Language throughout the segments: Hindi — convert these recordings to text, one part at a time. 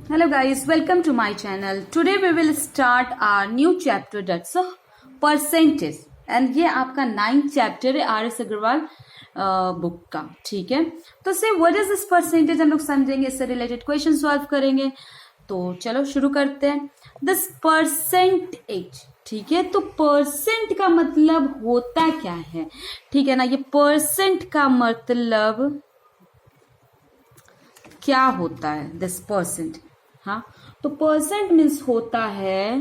Hello guys, welcome to my channel. Today we will start our new chapter, that's a percentage. And ये आपका 9th चैप्टर है आर.एस. अग्रवाल बुक का. ठीक है, तो से व्हाट इज दिस परसेंटेज हम लोग समझेंगे, इससे रिलेटेड क्वेश्चन सॉल्व करेंगे. तो चलो शुरू करते हैं. दिस परसेंटेज, ठीक है, तो परसेंट का मतलब होता क्या है, ठीक है ना. ये परसेंट का मतलब क्या होता है, दिस परसेंट. हाँ, तो परसेंट मीन्स होता है,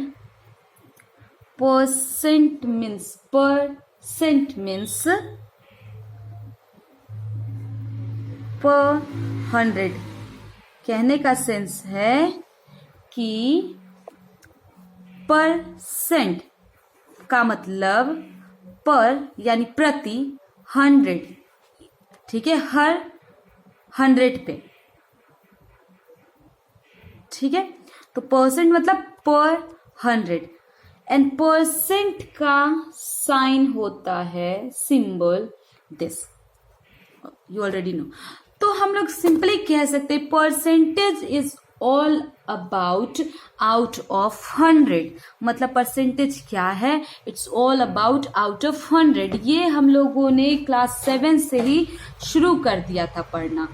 परसेंट मीन्स पर 100. कहने का सेंस है कि परसेंट का मतलब पर यानी प्रति 100, ठीक है, हर 100 पे. ठीक है, तो परसेंट मतलब पर 100 एंड परसेंट का साइन होता है symbol this, you already know. तो हम लोग सिंपली कह सकते हैं percentage is all about out of 100. मतलब परसेंटेज क्या है, it's all about out of 100. ये हम लोगों ने क्लास 7 से ही शुरू कर दिया था पढ़ना,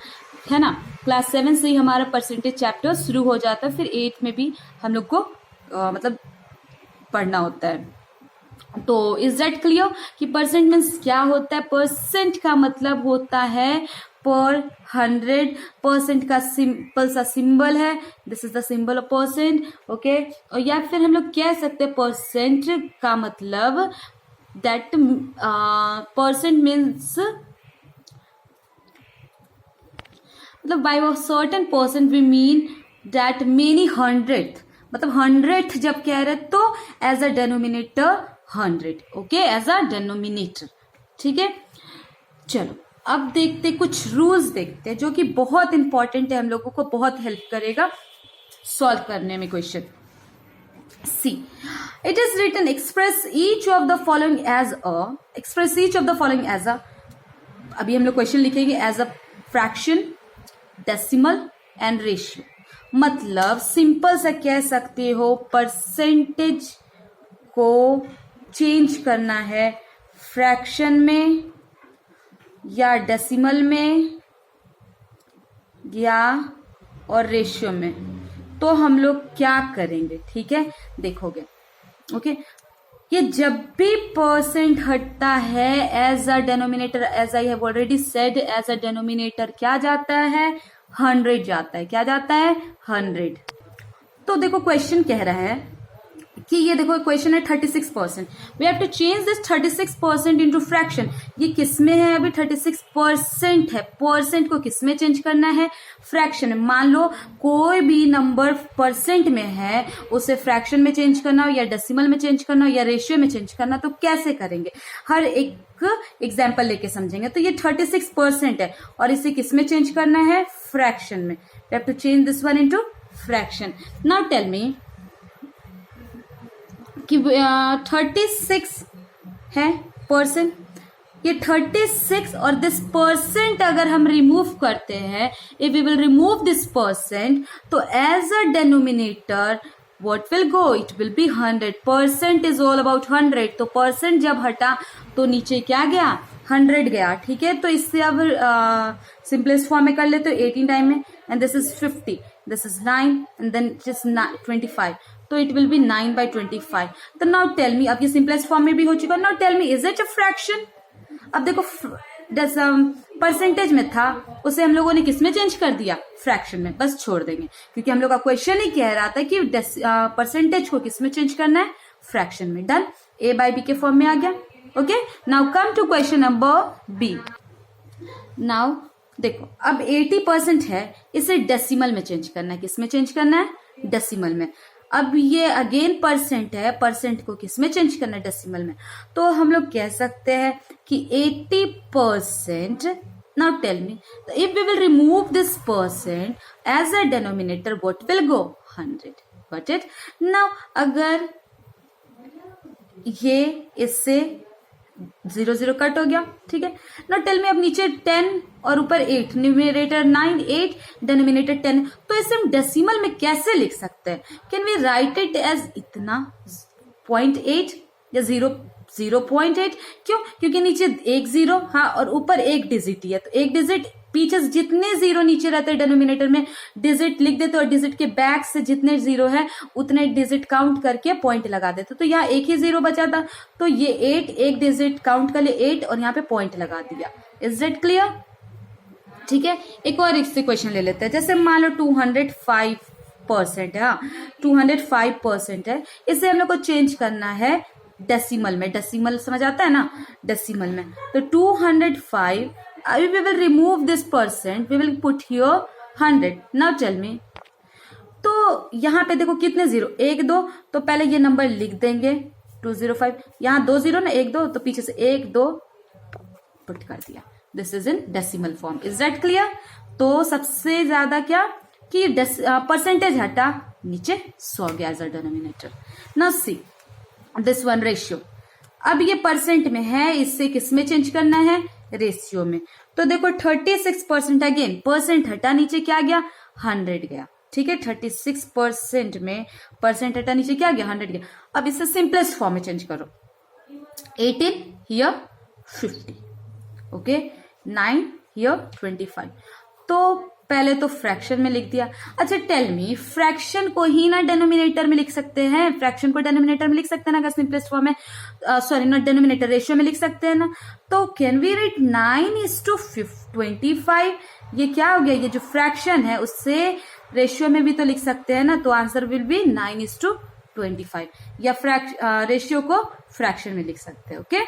है ना. क्लास 7 से ही हमारा परसेंटेज चैप्टर शुरू हो जाता है, फिर 8 में भी हम लोग को मतलब पढ़ना होता है. तो इज दैट क्लियर कि परसेंट मीन्स क्या होता है. परसेंट का मतलब होता है पर 100. परसेंट का सिंपल सा सिंबल है, this is the symbol of percent. Okay, और या फिर हम लोग कह सकते हैं परसेंट का मतलब दैट परसेंट मीन्स मतलब by a certain percent we mean that many 100th. मतलब 100th जब कह रहे तो as a denominator 100. Okay, as a denominator. ठीक है, चलो अब देखते कुछ रूल्स देखते हैं जो कि बहुत इंपॉर्टेंट है, हम लोगों को बहुत हेल्प करेगा सॉल्व करने में question. See, it is written express each of the following as a, express each of the following as a. अभी हम लोग क्वेश्चन लिखेंगे as a fraction, decimal and ratio. मतलब सिंपल सा कह सकते हो परसेंटेज को चेंज करना है फ्रैक्शन में या डेसिमल में या और रेशियो में. तो हम लोग क्या करेंगे, ठीक है, देखोगे. ओके, ये जब भी परसेंट हटता है as a denominator, as I have already said, as a denominator क्या जाता है, 100 जाता है. क्या जाता है, 100. तो देखो क्वेश्चन कह रहा है कि ये देखो क्वेश्चन है 36%. We have to change this 36% into fraction. ये किस में है, अभी 36% है. परसेंट को किस में चेंज करना है, फ्रैक्शन में. मान लो कोई भी नंबर परसेंट में है, उसे फ्रैक्शन में चेंज करना हो या डेसिमल में चेंज करना हो या रेशियो में चेंज करना, तो कैसे करेंगे, हर एक एग्जाम्पल लेके समझेंगे. तो ये 36% है और इसे किस में चेंज करना है, फ्रैक्शन में. We have to change this one into fraction. Now tell me कि 36 है परसेंट. ये 36 और दिस परसेंट अगर हम रिमूव करते हैं, if we will remove this percent, तो as a denominator what will go, it will be 100. Percent is all about 100. तो परसेंट जब हटा तो नीचे क्या गया, 100 गया. ठीक है, तो इससे अब सिंपलेस्ट फॉर्म में कर लेते हो 18 टाइम में, and this is 50, this is 9 and then just 25. तो इट विल बी 9/25. तो नाउ टेल मी, अब ये सिंपलेस्ट फॉर्म में भी हो चुका. Now tell me, is it a fraction. अब देखो परसेंटेज में था, उसे हम लोगों ने किस में चेंज कर दिया, फ्रैक्शन में. बस छोड़ देंगे क्योंकि हम लोग का क्वेश्चन ही कह रहा था कि परसेंटेज को किस में चेंज करना है, फ्रैक्शन में. डन, A/B के फॉर्म में आ गया. Okay, now come to question number B. Now देखो अब 80% है, इसे डेसिमल में चेंज करना है. किस में चेंज करना है, डेसिमल में. अब ये अगेन परसेंट है, परसेंट को किस में चेंज करना है, डेसिमल में. तो हम लोग कह सकते हैं कि 80%. Now tell me, if we will remove this percent as a denominator what will go, 100. Got it. Now अगर ये इससे 0 0 कट हो गया, ठीक है ना। टेल में अब नीचे 10 और ऊपर 8, न्यूमरेटर 9 8 डिनोमिनेटर 10, तो इसे हम डेसिमल में कैसे लिख सकते हैं? Can we write it as इतना 0.8 या 0.8? क्यों? क्योंकि नीचे एक 0, हाँ, और ऊपर एक डिजिट ही है, तो एक डिजिट पीछे जितने 0 नीचे रहते हैं डिनोमिनेटर में डिजिट लिख देते और डिजिट के बैक से जितने 0 है उतने डिजिट काउंट करके पॉइंट लगा देते। तो यहाँ एक ही 0 बचा था, तो ये 8 एक डिजिट काउंट कर ले 8 और यहाँ पे पॉइंट लगा दिया। Is that clear? ठीक है, एक और इससे क्वेश्चन ले लेते हैं। जैसे मान लो 205% है, हाँ 205% है, इसे हम लोग को चेंज करना है डेसिमल में। डेसिमल समझ आता है ना, डेसिमल में। तो 205, we will remove this percent, we will put here 100. Now tell me, तो यहाँ पे देखो कितने 0, 1 2, तो पहले ये नंबर लिख देंगे 205, यहाँ 2 0 ना 1 2, तो पीछे से 1 2 पुट कर दिया। This is in decimal form. Is that clear? तो सबसे ज्यादा क्या कि परसेंटेज हटा, नीचे 100 गया as a denominator. Now see this one ratio, अब ये परसेंट में है, इससे किस में चेंज करना है? रेशियो में। तो देखो 36%, अगेन परसेंट हटा, नीचे क्या गया? 100 गया, ठीक है। 36% में परसेंट हटा, नीचे क्या गया? 100 गया। अब इसे सिंपलेस्ट फॉर्म में चेंज करो, 18 हियर 50, ओके, 9 हियर 25। तो पहले तो फ्रैक्शन में लिख दिया। अच्छा टेल मी, फ्रैक्शन को ही ना डिनोमिनेटर में लिख सकते हैं, फ्रैक्शन को डिनोमिनेटर में लिख सकते हैं ना, अगर सिंपलेस्ट फॉर्म में, सॉरी नॉट डिनोमिनेटर, रेशियो में लिख सकते हैं ना। तो कैन वी राइट 9:25? ये क्या हो गया? ये जो फ्रैक्शन है उससे रेशियो में भी तो लिख सकते हैं ना, तो आंसर विल बी 9:25, या रेशियो को फ्रैक्शन में लिख सकते हैं। Okay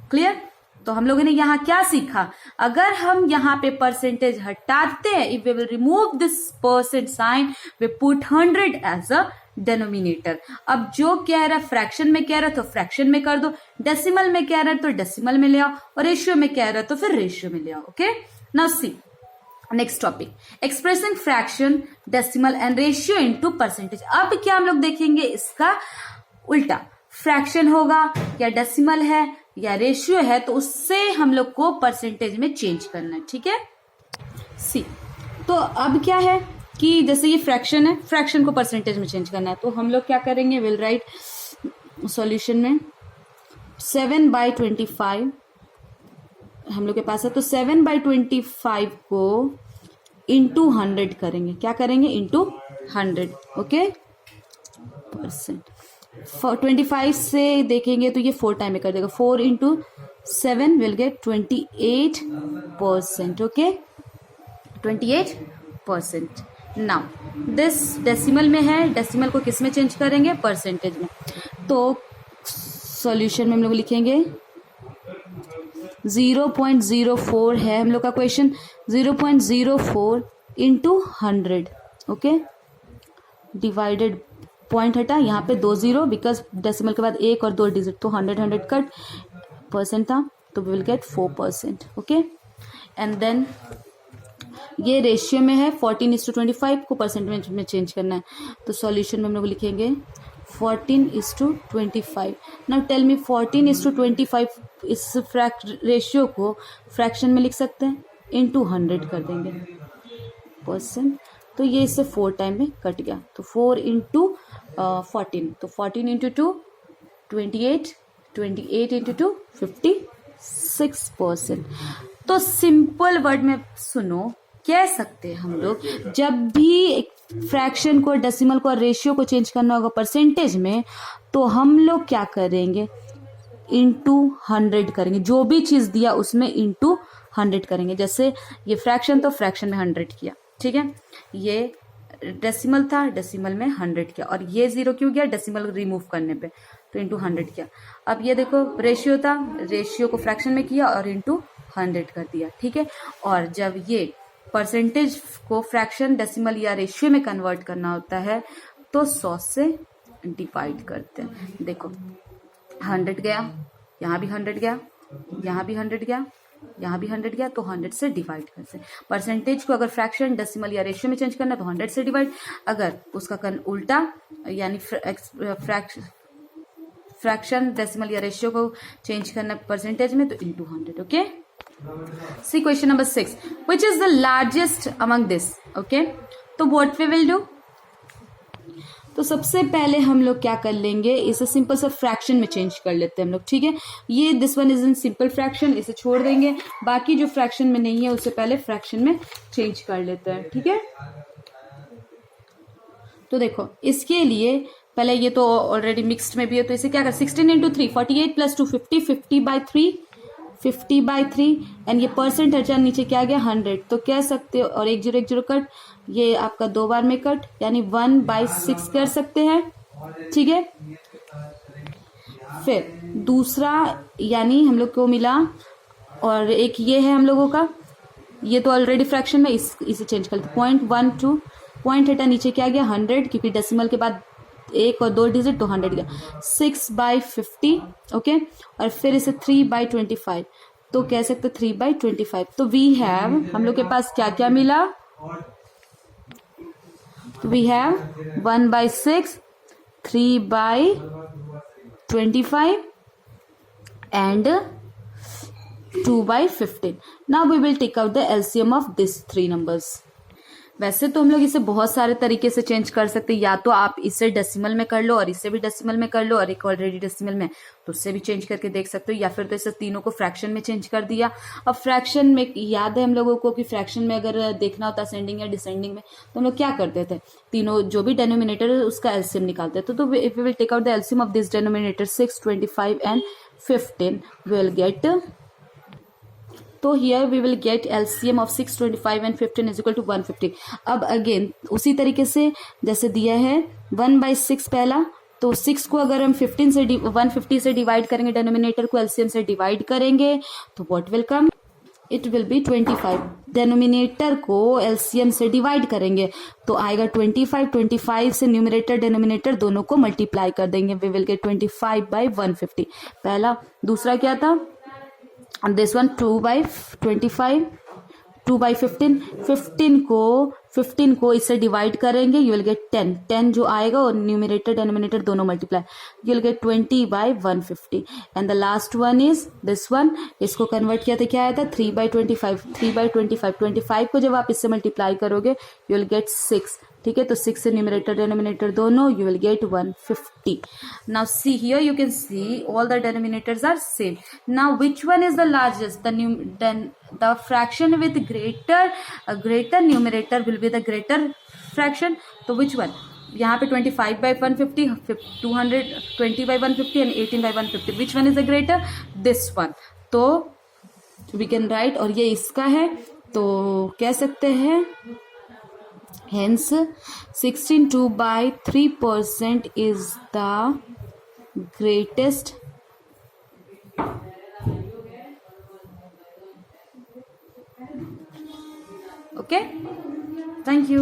clear? तो हम लोगों ने यहाँ क्या सीखा? अगर हम यहाँ पे परसेंटेज हटाते हैं, if we will remove this percent sign, we put 100 as a denominator. अब जो कह रहा है फ्रैक्शन में कह रहा है तो फ्रैक्शन में कर दो, डेसिमल में कह रहा है तो डेसिमल में ले आओ, और रेशियो में कह रहा है तो फिर रेशियो में ले आओ। Okay now see next topic, expressing fraction, decimal and ratio into percentage. अब क्या हम लोग देखेंगे इसका उल्टा, फ्रैक्शन होगा या डेसिमल है या रेशियो है, तो उससे हम लोग को परसेंटेज में चेंज करना है। ठीक है सी, तो अब क्या है कि जैसे ये फ्रैक्शन है, फ्रैक्शन को परसेंटेज में चेंज करना है, तो हम लोग क्या करेंगे? विल राइट सॉल्यूशन में 7/25 हम लोग के पास है, तो 7/25 को इंटू 100 करेंगे। क्या करेंगे? Into 100, okay percent. 25 से देखेंगे तो ये 4 टाइम में कर देगा, 4 into 7 will get 28%, okay 28%। Now this decimal में है, डेसिमल को किस में चेंज करेंगे? परसेंटेज में। तो सॉल्यूशन में हम लोग लिखेंगे 0.04 है हम लोग का question, 0.04 into 100, okay divided, point हटा, यहाँ पे 2 0, बिकॉज डेसिमल के बाद 1 और 2 डिजिट, तो 100 कट, परसेंट था तो we will get 4%, okay. And then ये रेशियो में है, 14:25 को परसेंट में चेंज करना है, तो सॉल्यूशन में हम लोग लिखेंगे 14:25। नाउ टेल मी 14:25 इस रेशियो को फ्रैक्शन में लिख सकते हैं, इंटू 100 कर देंगे परसेंट, तो ये इससे 4 टाइम में कट गया, तो 4 इंटू 14, तो 14 इंटू 2 28, 28 इंटू 2 56%। तो सिंपल वर्ड में सुनो, कह सकते हैं हम लोग, जब भी फ्रैक्शन को, डेसिमल को और रेशियो को चेंज करना होगा परसेंटेज में, तो हम लोग क्या करेंगे? इंटू 100 करेंगे, जो भी चीज दिया उसमें इंटू 100 करेंगे। जैसे ये फ्रैक्शन, तो फ्रैक्शन में 100 किया, ठीक है। ये डेसिमल था, डेसिमल में 100 किया, और ये 0 क्यों गया? डेसिमल रिमूव करने पे, तो इंटू 100 किया। अब ये देखो रेशियो था, रेशियो को फ्रैक्शन में किया और इंटू 100 कर दिया, ठीक है। और जब ये परसेंटेज को फ्रैक्शन, डेसिमल या रेशियो में कन्वर्ट करना होता है, तो 100 से डिवाइड करते हैं। देखो 100 गया, यहाँ भी 100 गया, यहाँ भी 100 गया, यहाँ भी 100 गया, तो 100 से डिवाइड करते हैं। परसेंटेज को अगर फ्रैक्शन, डेसिमल या रेशियो में चेंज करना है तो 100 से डिवाइड, अगर उसका उल्टा यानी फ्रैक्शन डेसिमल या रेशियो को चेंज करना परसेंटेज में, तो into 100. Okay, see question number 6, which is the largest among this. Okay, तो व्हाट वी विल डू, तो सबसे पहले हम लोग क्या कर लेंगे, इसे सिंपल सा फ्रैक्शन में चेंज कर लेते हैं हम लोग. ठीक है, ये this one is in simple fraction, इसे छोड़ देंगे. बाकी जो फ्रैक्शन में नहीं है उसे पहले फ्रैक्शन में चेंज कर लेते हैं. ठीक है, तो देखो इसके लिए पहले ये तो ऑलरेडी मिक्स्ड में भी है, तो इसे क्या कर 16 इंटू 3 48 प्लस 2 50 50/3 एंड ये परसेंट हटा नीचे क्या आ गया 100. तो कह सकते हो, और 1 0 1 0 कट, ये आपका 2 बार में कट, यानी 1/6 कर सकते हैं. ठीक है, फिर दूसरा यानी हम लोग को मिला, और एक ये है हम लोगों का, ये तो ऑलरेडी फ्रैक्शन में, इसे चेंज करते 0.12 पॉइंट हटा नीचे क्या गया 100, क्योंकि डेसिमल के बाद 1 और 2 डिजिट तो 100 गया. 6/50. ओके, और फिर इसे 3/25, तो कह सकते 3/25. तो वी हैव, हम लोग के पास क्या क्या मिला, तो we have 1/6, 3/25 and 2/15. Now we will take out the LCM of these three numbers. वैसे तो हम लोग इसे बहुत सारे तरीके से चेंज कर सकते हैं, या तो आप इसे डेसिमल में कर लो और इसे भी डेसिमल में कर लो, और एक ऑलरेडी डेसिमल में, तो उससे भी चेंज करके देख सकते हो, या फिर तो इसे तीनों को फ्रैक्शन में चेंज कर दिया. अब फ्रैक्शन में याद है हम लोगों को कि फ्रैक्शन में अगर देखना होता असेंडिंग या डिसेंडिंग में, तो हम लोग क्या करते थे, तीनों जो भी डेनोमिनेटर है उसका एलसीएम निकालते थे. तो if we will take out the LCM of this denominator 6, 25 and 15, we will get, तो here we will get LCM of 6, 25 and 15 is equal to 150. अब अगेन उसी तरीके से जैसे दिया है 1/6 पहला, तो 6 को अगर हम 150 से डिवाइड करेंगे, डेनोमिनेटर को एलसीएम से डिवाइड करेंगे, तो what will come, it will B 25. Denominator को एलसीएम से डिवाइड करेंगे तो आएगा 25. 25 से न्यूमरेटर डेनोमिनेटर दोनों को मल्टीप्लाई कर देंगे, वी विल गेट 25/150 पहला. दूसरा क्या था, and this one 2/25, 2/15. 15 को इससे डिवाइड करेंगे, यू विल गेट 10 जो आएगा, और न्यूमरेटर डेनोमिनेटर दोनों multiply, you will gate 20/150. And the last one is this one, इसको कन्वर्ट किया तो क्या आया था 3/25. 3/25 को जब आप इससे मल्टीप्लाई करोगे यू विल गेट 6. ठीक है, तो 6 से न्यूमरेटर डेनोमिनेटर दोनों, you will get 150. Now see here you can see all the denominators are same. Now which one is the largest, the fraction with greater numerator will be the greater fraction. तो which one, यहाँ पे 25/150, 220/150 and 18/150, which one is the greater, this one. तो we can write, और ये इसका है, तो कह सकते हैं hence 16.2/3% is the greatest. Okay, thank you.